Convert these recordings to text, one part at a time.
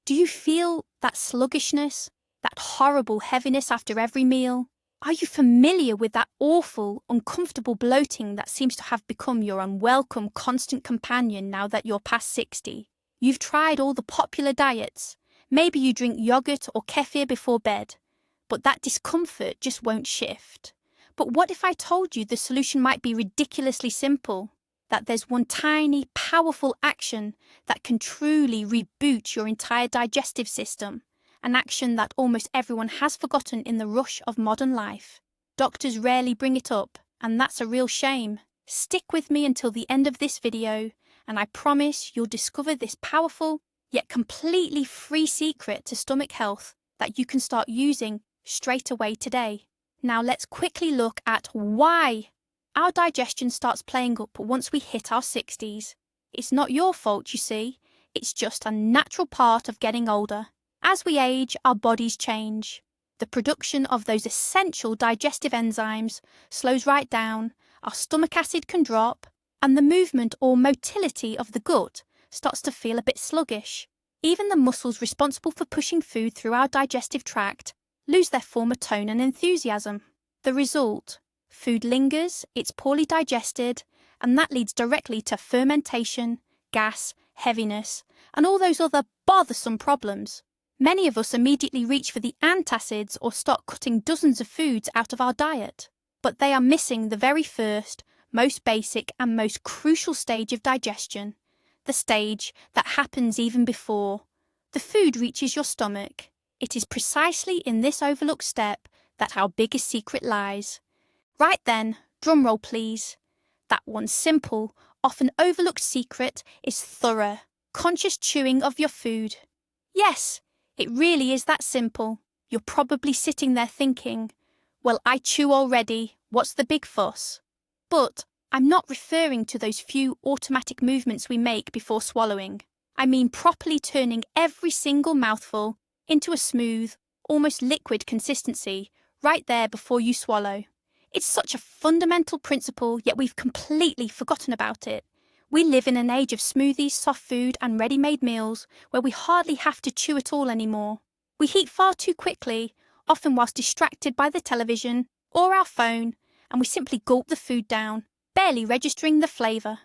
Do you feel that sluggishness, that horrible heaviness after every meal? Are you familiar with that awful, uncomfortable bloating that seems to have become your unwelcome constant companion now that you're past 60? You've tried all the popular diets. Maybe you drink yogurt or kefir before bed, but that discomfort just won't shift. But what if I told you the solution might be ridiculously simple? That there's one tiny, powerful action that can truly reboot your entire digestive system, an action that almost everyone has forgotten in the rush of modern life. Doctors rarely bring it up, and that's a real shame. Stick with me until the end of this video, and I promise you'll discover this powerful, yet completely free secret to stomach health that you can start using straight away today. Now let's quickly look at why our digestion starts playing up once we hit our 60s. It's not your fault, you see. It's just a natural part of getting older. As we age, our bodies change. The production of those essential digestive enzymes slows right down, our stomach acid can drop, and the movement or motility of the gut starts to feel a bit sluggish. Even the muscles responsible for pushing food through our digestive tract lose their former tone and enthusiasm. The result: food lingers, it's poorly digested, and that leads directly to fermentation, gas, heaviness, and all those other bothersome problems. Many of us immediately reach for the antacids or start cutting dozens of foods out of our diet, but they are missing the very first, most basic and most crucial stage of digestion, the stage that happens even before the food reaches your stomach. It is precisely in this overlooked step that our biggest secret lies. Right then, drumroll please. That one simple, often overlooked secret is thorough, conscious chewing of your food. Yes, it really is that simple. You're probably sitting there thinking, well, I chew already, what's the big fuss? But I'm not referring to those few automatic movements we make before swallowing. I mean properly turning every single mouthful into a smooth, almost liquid consistency right there before you swallow. It's such a fundamental principle, yet we've completely forgotten about it. We live in an age of smoothies, soft food, and ready-made meals where we hardly have to chew at all anymore. We eat far too quickly, often whilst distracted by the television or our phone, and we simply gulp the food down, barely registering the flavour.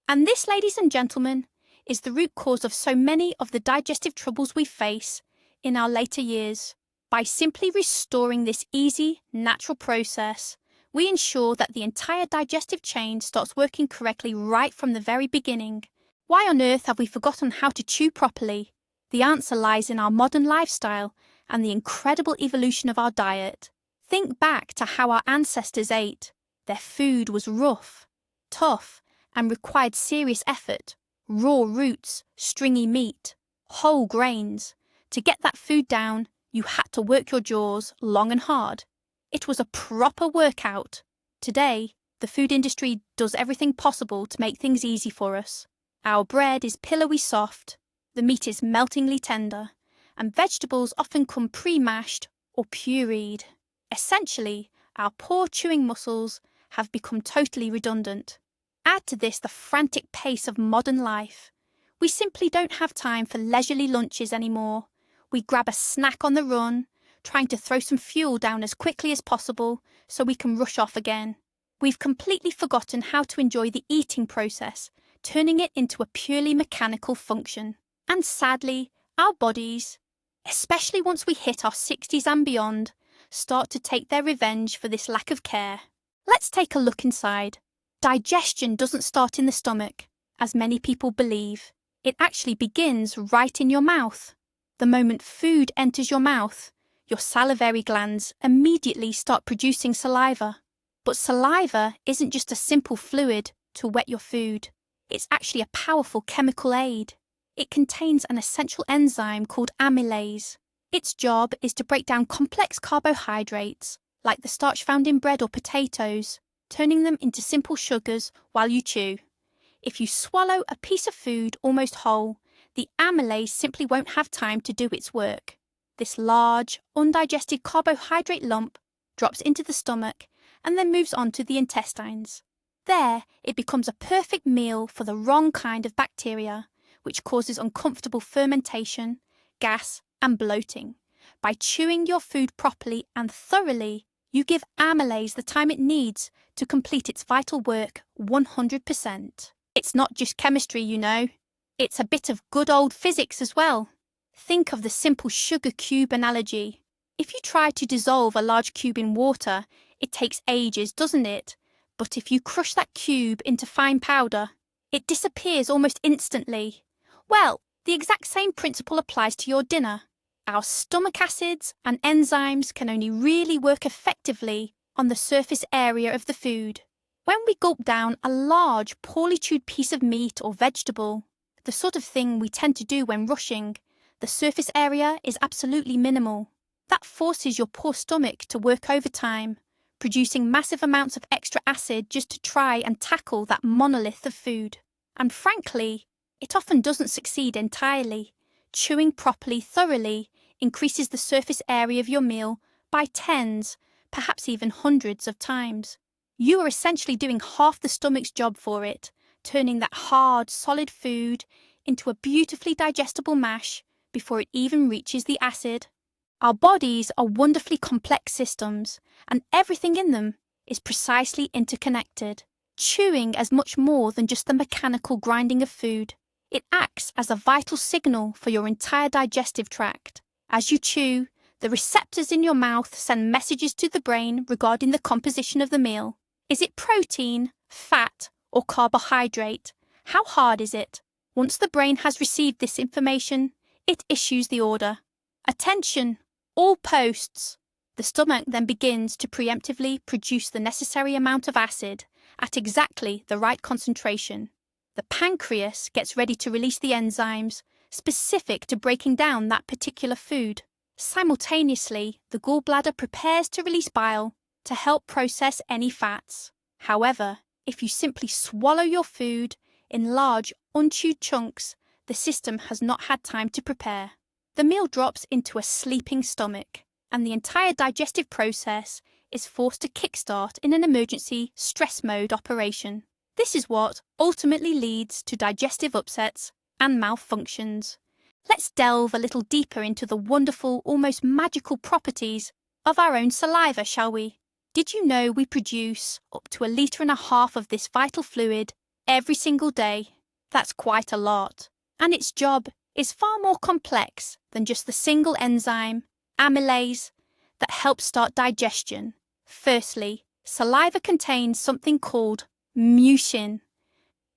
And this, ladies and gentlemen, is the root cause of so many of the digestive troubles we face in our later years. By simply restoring this easy, natural process, we ensure that the entire digestive chain starts working correctly right from the very beginning. Why on earth have we forgotten how to chew properly? The answer lies in our modern lifestyle and the incredible evolution of our diet. Think back to how our ancestors ate. Their food was rough, tough, and required serious effort. Raw roots, stringy meat, whole grains. To get that food down, you had to work your jaws long and hard. It was a proper workout. Today, the food industry does everything possible to make things easy for us. Our bread is pillowy soft, the meat is meltingly tender, and vegetables often come pre-mashed or pureed. Essentially, our poor chewing muscles have become totally redundant. Add to this the frantic pace of modern life. We simply don't have time for leisurely lunches anymore. We grab a snack on the run, trying to throw some fuel down as quickly as possible so we can rush off again. We've completely forgotten how to enjoy the eating process, turning it into a purely mechanical function. And sadly, our bodies, especially once we hit our 60s and beyond, start to take their revenge for this lack of care. Let's take a look inside. Digestion doesn't start in the stomach, as many people believe. It actually begins right in your mouth. The moment food enters your mouth, your salivary glands immediately start producing saliva. But saliva isn't just a simple fluid to wet your food. It's actually a powerful chemical aid. It contains an essential enzyme called amylase. Its job is to break down complex carbohydrates, like the starch found in bread or potatoes, turning them into simple sugars while you chew. If you swallow a piece of food almost whole, the amylase simply won't have time to do its work. This large, undigested carbohydrate lump drops into the stomach and then moves on to the intestines. There, it becomes a perfect meal for the wrong kind of bacteria, which causes uncomfortable fermentation, gas, and bloating. By chewing your food properly and thoroughly, you give amylase the time it needs to complete its vital work 100%. It's not just chemistry, you know. It's a bit of good old physics as well. Think of the simple sugar cube analogy. If you try to dissolve a large cube in water, it takes ages, doesn't it? But if you crush that cube into fine powder, it disappears almost instantly. Well, the exact same principle applies to your dinner. Our stomach acids and enzymes can only really work effectively on the surface area of the food. When we gulp down a large, poorly chewed piece of meat or vegetable, the sort of thing we tend to do when rushing, the surface area is absolutely minimal. That forces your poor stomach to work overtime, producing massive amounts of extra acid just to try and tackle that monolith of food. And frankly, it often doesn't succeed entirely. Chewing properly, thoroughly, increases the surface area of your meal by tens, perhaps even hundreds of times. You are essentially doing half the stomach's job for it, turning that hard, solid food into a beautifully digestible mash before it even reaches the acid. Our bodies are wonderfully complex systems, and everything in them is precisely interconnected. Chewing is much more than just the mechanical grinding of food. It acts as a vital signal for your entire digestive tract. As you chew, the receptors in your mouth send messages to the brain regarding the composition of the meal. Is it protein, fat, or carbohydrate? How hard is it? Once the brain has received this information, it issues the order. Attention! All posts. The stomach then begins to preemptively produce the necessary amount of acid at exactly the right concentration. The pancreas gets ready to release the enzymes specific to breaking down that particular food. Simultaneously, the gallbladder prepares to release bile to help process any fats. However, if you simply swallow your food in large, unchewed chunks, the system has not had time to prepare. The meal drops into a sleeping stomach, and the entire digestive process is forced to kickstart in an emergency stress mode operation. This is what ultimately leads to digestive upsets and malfunctions. Let's delve a little deeper into the wonderful, almost magical properties of our own saliva, shall we? Did you know we produce up to 1.5 litres of this vital fluid every single day? That's quite a lot, and its job is far more complex than just the single enzyme, amylase, that helps start digestion. Firstly, saliva contains something called mucin.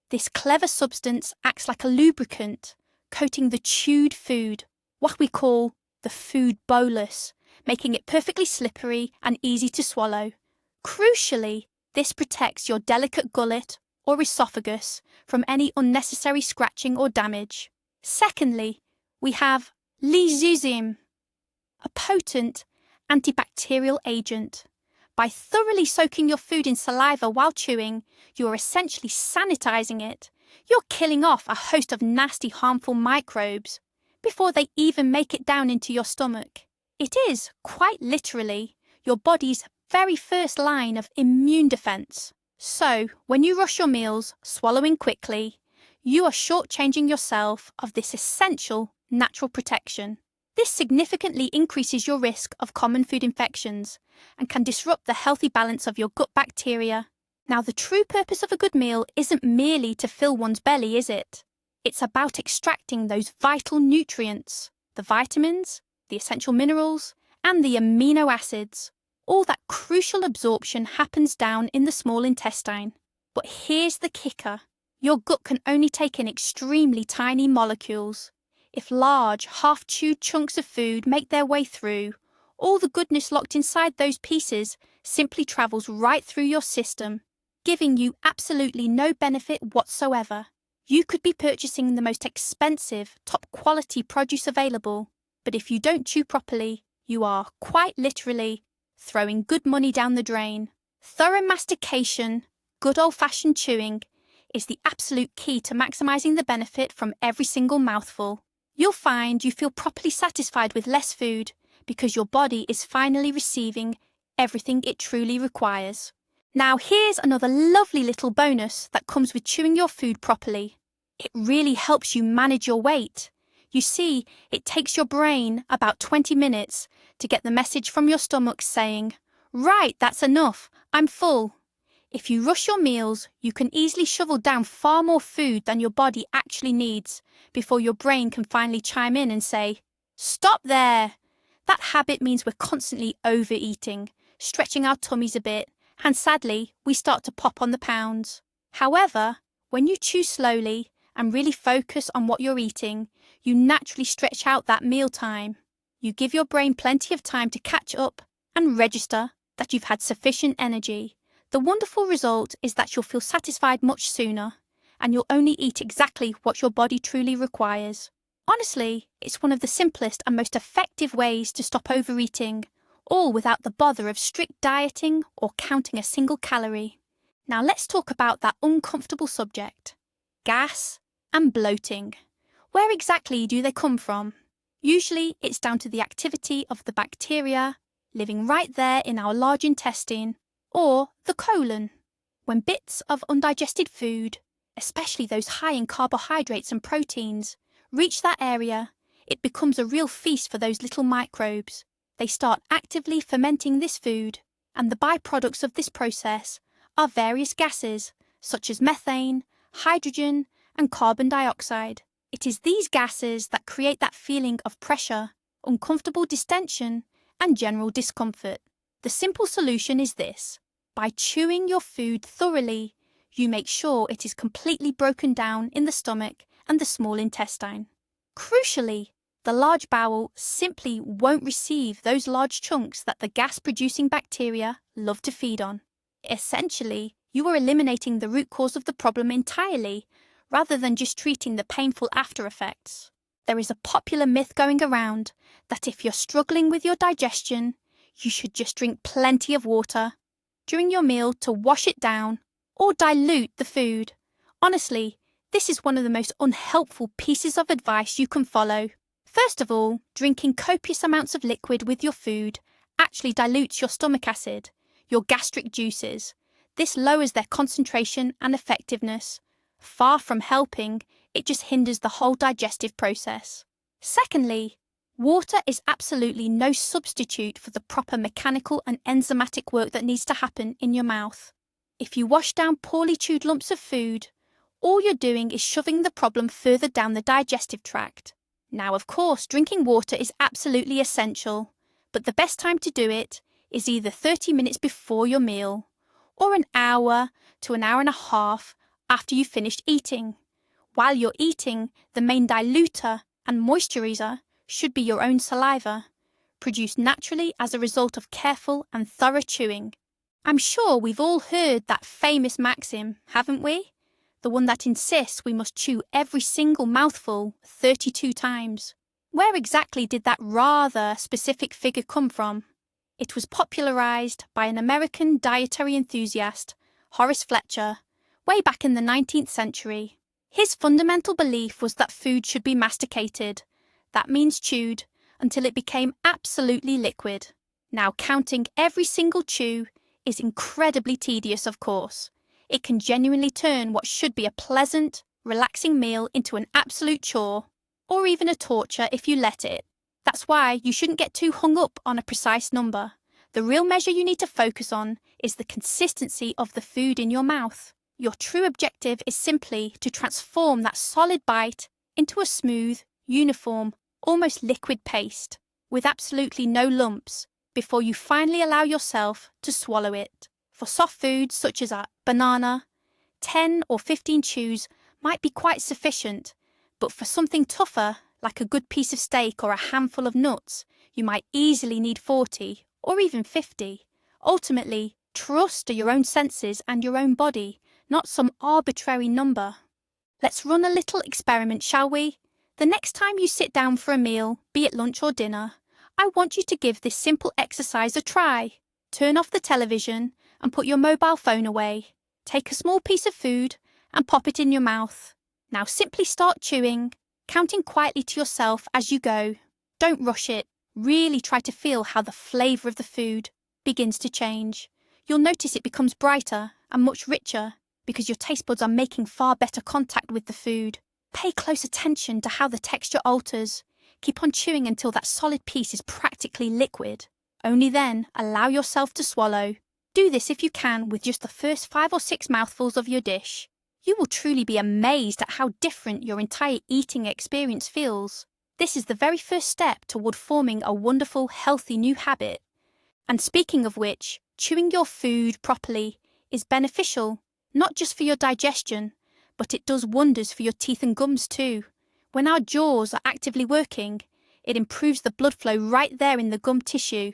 This clever substance acts like a lubricant, coating the chewed food, what we call the food bolus, making it perfectly slippery and easy to swallow. Crucially, this protects your delicate gullet or esophagus from any unnecessary scratching or damage. Secondly, we have lysozyme, a potent antibacterial agent. By thoroughly soaking your food in saliva while chewing, you are essentially sanitizing it. You're killing off a host of nasty, harmful microbes before they even make it down into your stomach. It is, quite literally, your body's very first line of immune defense. So, when you rush your meals, swallowing quickly, you are shortchanging yourself of this essential natural protection. This significantly increases your risk of common food infections and can disrupt the healthy balance of your gut bacteria. Now, the true purpose of a good meal isn't merely to fill one's belly, is it? It's about extracting those vital nutrients, the vitamins, the essential minerals, and the amino acids. All that crucial absorption happens down in the small intestine. But here's the kicker. Your gut can only take in extremely tiny molecules. If large, half-chewed chunks of food make their way through, all the goodness locked inside those pieces simply travels right through your system, giving you absolutely no benefit whatsoever. You could be purchasing the most expensive, top-quality produce available, but if you don't chew properly, you are, quite literally, throwing good money down the drain. Thorough mastication, good old-fashioned chewing, is the absolute key to maximising the benefit from every single mouthful. You'll find you feel properly satisfied with less food because your body is finally receiving everything it truly requires. Now here's another lovely little bonus that comes with chewing your food properly. It really helps you manage your weight. You see, it takes your brain about 20 minutes to get the message from your stomach saying, "Right, that's enough, I'm full." If you rush your meals, you can easily shovel down far more food than your body actually needs before your brain can finally chime in and say, "Stop there!" That habit means we're constantly overeating, stretching our tummies a bit, and sadly, we start to pop on the pounds. However, when you chew slowly and really focus on what you're eating, you naturally stretch out that meal time. You give your brain plenty of time to catch up and register that you've had sufficient energy. The wonderful result is that you'll feel satisfied much sooner, and you'll only eat exactly what your body truly requires. Honestly, it's one of the simplest and most effective ways to stop overeating, all without the bother of strict dieting or counting a single calorie. Now let's talk about that uncomfortable subject, gas and bloating. Where exactly do they come from? Usually it's down to the activity of the bacteria living right there in our large intestine, or the colon. When bits of undigested food, especially those high in carbohydrates and proteins, reach that area, it becomes a real feast for those little microbes. They start actively fermenting this food, and the byproducts of this process are various gases, such as methane, hydrogen, and carbon dioxide. It is these gases that create that feeling of pressure, uncomfortable distension, and general discomfort. The simple solution is this. By chewing your food thoroughly, you make sure it is completely broken down in the stomach and the small intestine. Crucially, the large bowel simply won't receive those large chunks that the gas-producing bacteria love to feed on. Essentially, you are eliminating the root cause of the problem entirely, rather than just treating the painful after effects. There is a popular myth going around that if you're struggling with your digestion, you should just drink plenty of water during your meal to wash it down or dilute the food. Honestly, this is one of the most unhelpful pieces of advice you can follow. First of all, drinking copious amounts of liquid with your food actually dilutes your stomach acid, your gastric juices. This lowers their concentration and effectiveness. Far from helping, it just hinders the whole digestive process. Secondly, water is absolutely no substitute for the proper mechanical and enzymatic work that needs to happen in your mouth. If you wash down poorly chewed lumps of food, all you're doing is shoving the problem further down the digestive tract. Now, of course, drinking water is absolutely essential, but the best time to do it is either 30 minutes before your meal or an hour to an hour and a half after you've finished eating. While you're eating, the main diluter and moisturizer should be your own saliva, produced naturally as a result of careful and thorough chewing. I'm sure we've all heard that famous maxim, haven't we? The one that insists we must chew every single mouthful 32 times. Where exactly did that rather specific figure come from? It was popularized by an American dietary enthusiast, Horace Fletcher, way back in the 19th century. His fundamental belief was that food should be masticated, that means chewed, until it became absolutely liquid. Now, counting every single chew is incredibly tedious, of course. It can genuinely turn what should be a pleasant, relaxing meal into an absolute chore, or even a torture if you let it. That's why you shouldn't get too hung up on a precise number. The real measure you need to focus on is the consistency of the food in your mouth. Your true objective is simply to transform that solid bite into a smooth, uniform, almost liquid paste, with absolutely no lumps, before you finally allow yourself to swallow it. For soft foods such as a banana, 10 or 15 chews might be quite sufficient, but for something tougher, like a good piece of steak or a handful of nuts, you might easily need 40 or even 50. Ultimately, trust your own senses and your own body, not some arbitrary number. Let's run a little experiment, shall we? The next time you sit down for a meal, be it lunch or dinner, I want you to give this simple exercise a try. Turn off the television and put your mobile phone away. Take a small piece of food and pop it in your mouth. Now simply start chewing, counting quietly to yourself as you go. Don't rush it. Really try to feel how the flavour of the food begins to change. You'll notice it becomes brighter and much richer because your taste buds are making far better contact with the food. Pay close attention to how the texture alters. Keep on chewing until that solid piece is practically liquid. Only then, allow yourself to swallow. Do this if you can with just the first 5 or 6 mouthfuls of your dish. You will truly be amazed at how different your entire eating experience feels. This is the very first step toward forming a wonderful, healthy new habit. And speaking of which, chewing your food properly is beneficial, not just for your digestion, but it does wonders for your teeth and gums too. When our jaws are actively working, it improves the blood flow right there in the gum tissue.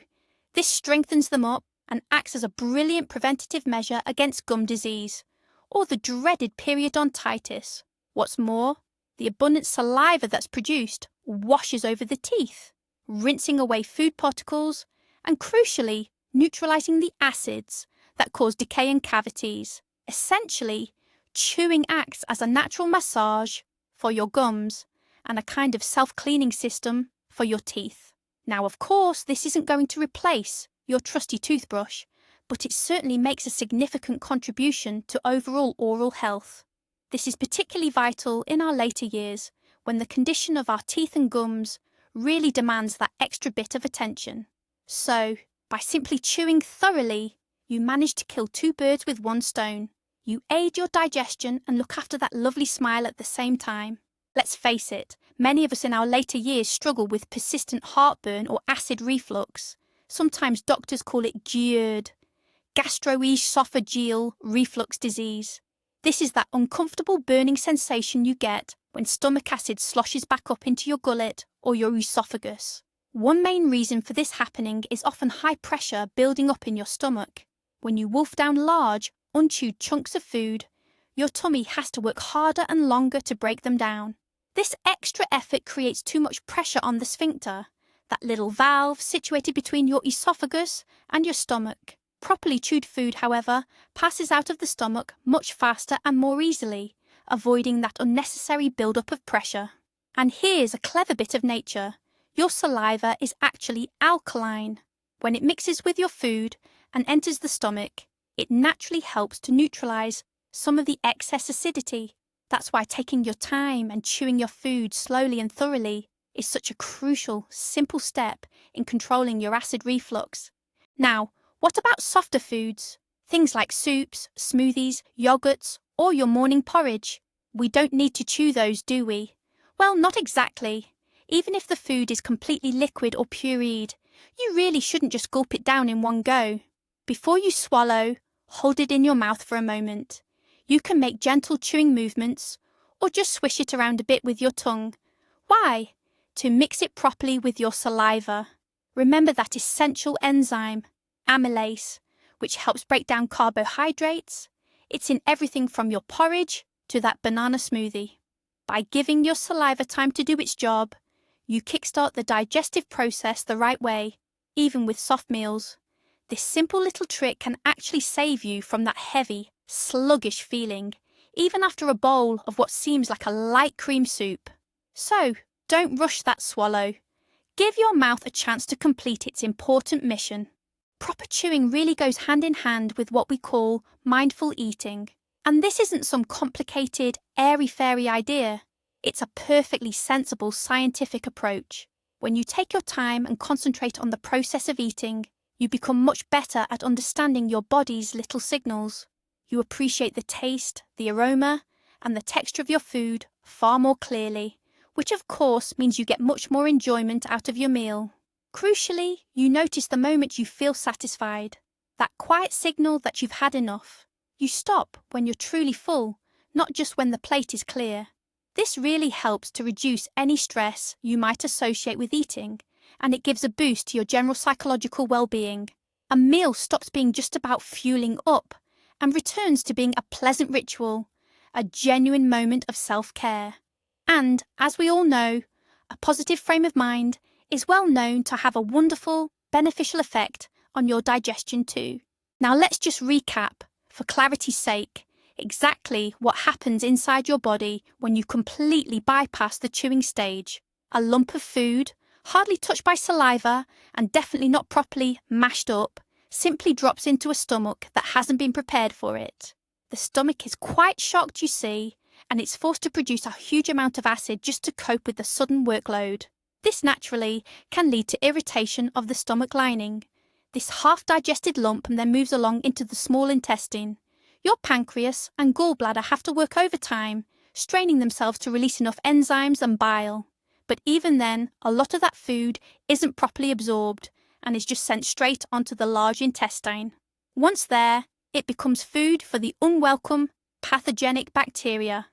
This strengthens them up and acts as a brilliant preventative measure against gum disease, or the dreaded periodontitis. What's more, the abundant saliva that's produced washes over the teeth, rinsing away food particles and, crucially, neutralizing the acids that cause decay in cavities. Essentially, chewing acts as a natural massage for your gums and a kind of self-cleaning system for your teeth. Now, of course, this isn't going to replace your trusty toothbrush, but it certainly makes a significant contribution to overall oral health. This is particularly vital in our later years, when the condition of our teeth and gums really demands that extra bit of attention. So, by simply chewing thoroughly, you manage to kill 2 birds with 1 stone. You aid your digestion and look after that lovely smile at the same time. Let's face it, many of us in our later years struggle with persistent heartburn or acid reflux. Sometimes doctors call it GERD, gastroesophageal reflux disease. This is that uncomfortable burning sensation you get when stomach acid sloshes back up into your gullet or your esophagus. One main reason for this happening is often high pressure building up in your stomach. When you wolf down large, unchewed chunks of food, your tummy has to work harder and longer to break them down. This extra effort creates too much pressure on the sphincter, that little valve situated between your esophagus and your stomach. Properly chewed food, however, passes out of the stomach much faster and more easily, avoiding that unnecessary build-up of pressure. And here's a clever bit of nature. Your saliva is actually alkaline. When it mixes with your food and enters the stomach, it naturally helps to neutralize some of the excess acidity. That's why taking your time and chewing your food slowly and thoroughly is such a crucial, simple step in controlling your acid reflux. Now, what about softer foods? Things like soups, smoothies, yogurts, or your morning porridge. We don't need to chew those, do we? Well, not exactly. Even if the food is completely liquid or pureed, you really shouldn't just gulp it down in one go. Before you swallow, hold it in your mouth for a moment. You can make gentle chewing movements, or just swish it around a bit with your tongue. Why? To mix it properly with your saliva. Remember that essential enzyme, amylase, which helps break down carbohydrates. It's in everything from your porridge to that banana smoothie. By giving your saliva time to do its job, you kickstart the digestive process the right way, even with soft meals. This simple little trick can actually save you from that heavy, sluggish feeling, even after a bowl of what seems like a light cream soup. So, don't rush that swallow. Give your mouth a chance to complete its important mission. Proper chewing really goes hand in hand with what we call mindful eating. And this isn't some complicated, airy-fairy idea. It's a perfectly sensible scientific approach. When you take your time and concentrate on the process of eating, you become much better at understanding your body's little signals. You appreciate the taste, the aroma, and the texture of your food far more clearly, which of course means you get much more enjoyment out of your meal. Crucially, you notice the moment you feel satisfied, that quiet signal that you've had enough. You stop when you're truly full, not just when the plate is clear. This really helps to reduce any stress you might associate with eating, and it gives a boost to your general psychological well-being. A meal stops being just about fueling up and returns to being a pleasant ritual, a genuine moment of self-care. And, as we all know, a positive frame of mind is well known to have a wonderful, beneficial effect on your digestion too. Now let's just recap, for clarity's sake, exactly what happens inside your body when you completely bypass the chewing stage. A lump of food, hardly touched by saliva and definitely not properly mashed up, simply drops into a stomach that hasn't been prepared for it. The stomach is quite shocked, you see, and it's forced to produce a huge amount of acid just to cope with the sudden workload. This naturally can lead to irritation of the stomach lining. This half-digested lump then moves along into the small intestine. Your pancreas and gallbladder have to work overtime, straining themselves to release enough enzymes and bile. But even then, a lot of that food isn't properly absorbed and is just sent straight onto the large intestine. Once there, it becomes food for the unwelcome, pathogenic bacteria.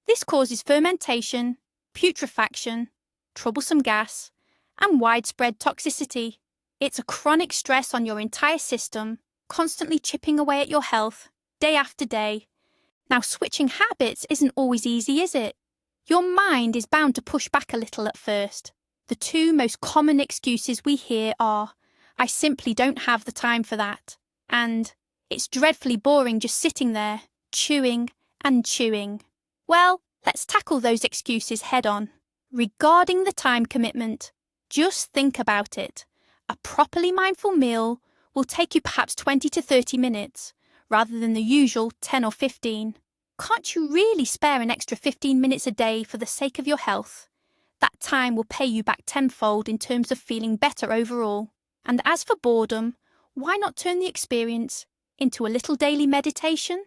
This causes fermentation, putrefaction, troublesome gas, and widespread toxicity. It's a chronic stress on your entire system, constantly chipping away at your health, day after day. Now, switching habits isn't always easy, is it? Your mind is bound to push back a little at first. The two most common excuses we hear are, "I simply don't have the time for that," and "It's dreadfully boring just sitting there, chewing and chewing." Well, let's tackle those excuses head on. Regarding the time commitment, just think about it. A properly mindful meal will take you perhaps 20 to 30 minutes, rather than the usual 10 or 15. Can't you really spare an extra 15 minutes a day for the sake of your health? That time will pay you back tenfold in terms of feeling better overall. And as for boredom, why not turn the experience into a little daily meditation?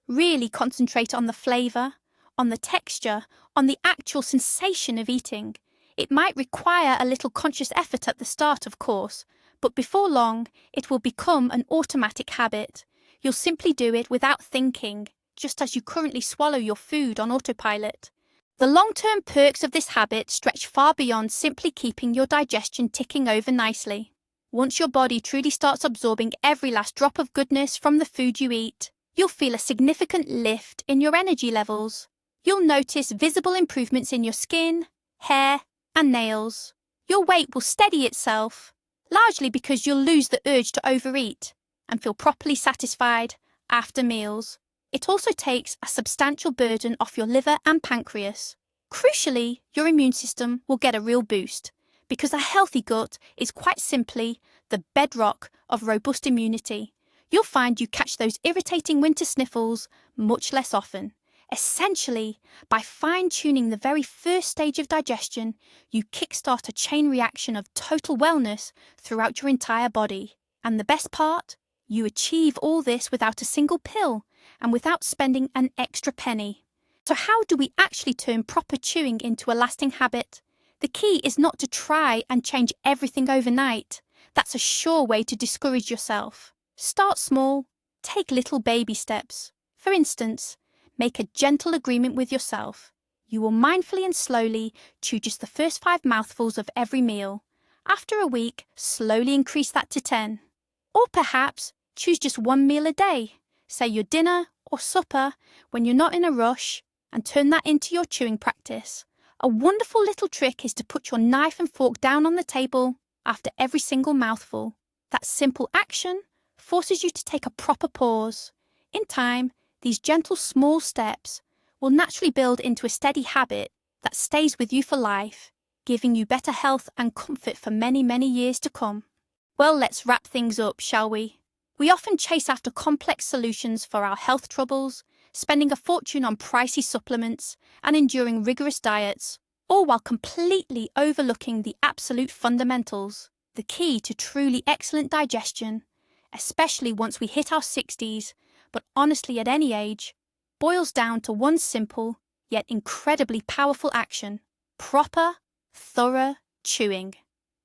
Really concentrate on the flavour, on the texture, on the actual sensation of eating. It might require a little conscious effort at the start, of course, but before long, it will become an automatic habit. You'll simply do it without thinking, just as you currently swallow your food on autopilot. The long-term perks of this habit stretch far beyond simply keeping your digestion ticking over nicely. Once your body truly starts absorbing every last drop of goodness from the food you eat, you'll feel a significant lift in your energy levels. You'll notice visible improvements in your skin, hair, and nails. Your weight will steady itself, largely because you'll lose the urge to overeat and feel properly satisfied after meals. It also takes a substantial burden off your liver and pancreas. Crucially, your immune system will get a real boost, because a healthy gut is quite simply the bedrock of robust immunity. You'll find you catch those irritating winter sniffles much less often. Essentially, by fine-tuning the very first stage of digestion, you kickstart a chain reaction of total wellness throughout your entire body. And the best part? You achieve all this without a single pill and without spending an extra penny. So how do we actually turn proper chewing into a lasting habit? The key is not to try and change everything overnight. That's a sure way to discourage yourself. Start small. Take little baby steps. For instance, make a gentle agreement with yourself. You will mindfully and slowly chew just the first 5 mouthfuls of every meal. After a week, slowly increase that to 10. Or perhaps choose just 1 meal a day, say your dinner or supper when you're not in a rush, and turn that into your chewing practice. A wonderful little trick is to put your knife and fork down on the table after every single mouthful. That simple action forces you to take a proper pause. In time, these gentle small steps will naturally build into a steady habit that stays with you for life, giving you better health and comfort for many, many years to come. Well, let's wrap things up, shall we? We often chase after complex solutions for our health troubles, spending a fortune on pricey supplements and enduring rigorous diets, all while completely overlooking the absolute fundamentals, the key to truly excellent digestion, especially once we hit our 60s, but honestly at any age, boils down to one simple, yet incredibly powerful action: proper, thorough chewing.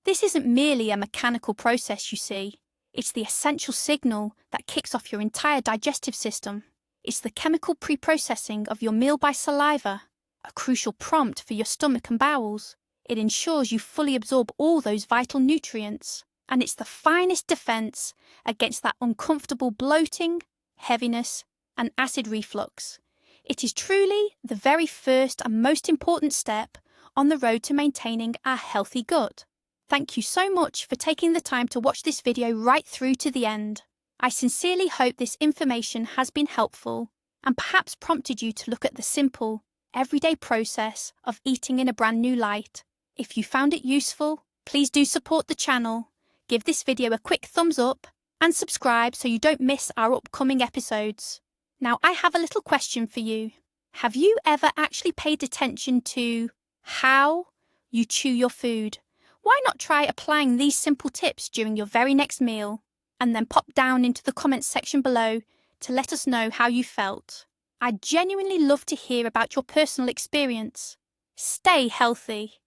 This isn't merely a mechanical process, you see. It's the essential signal that kicks off your entire digestive system. It's the chemical pre-processing of your meal by saliva, a crucial prompt for your stomach and bowels. It ensures you fully absorb all those vital nutrients, and it's the finest defense against that uncomfortable bloating, heaviness, and acid reflux. It is truly the very first and most important step on the road to maintaining a healthy gut. Thank you so much for taking the time to watch this video right through to the end. I sincerely hope this information has been helpful and perhaps prompted you to look at the simple, everyday process of eating in a brand new light. If you found it useful, please do support the channel, give this video a quick thumbs up, and subscribe so you don't miss our upcoming episodes. Now, I have a little question for you. Have you ever actually paid attention to how you chew your food? Why not try applying these simple tips during your very next meal and then pop down into the comments section below to let us know how you felt. I'd genuinely love to hear about your personal experience. Stay healthy.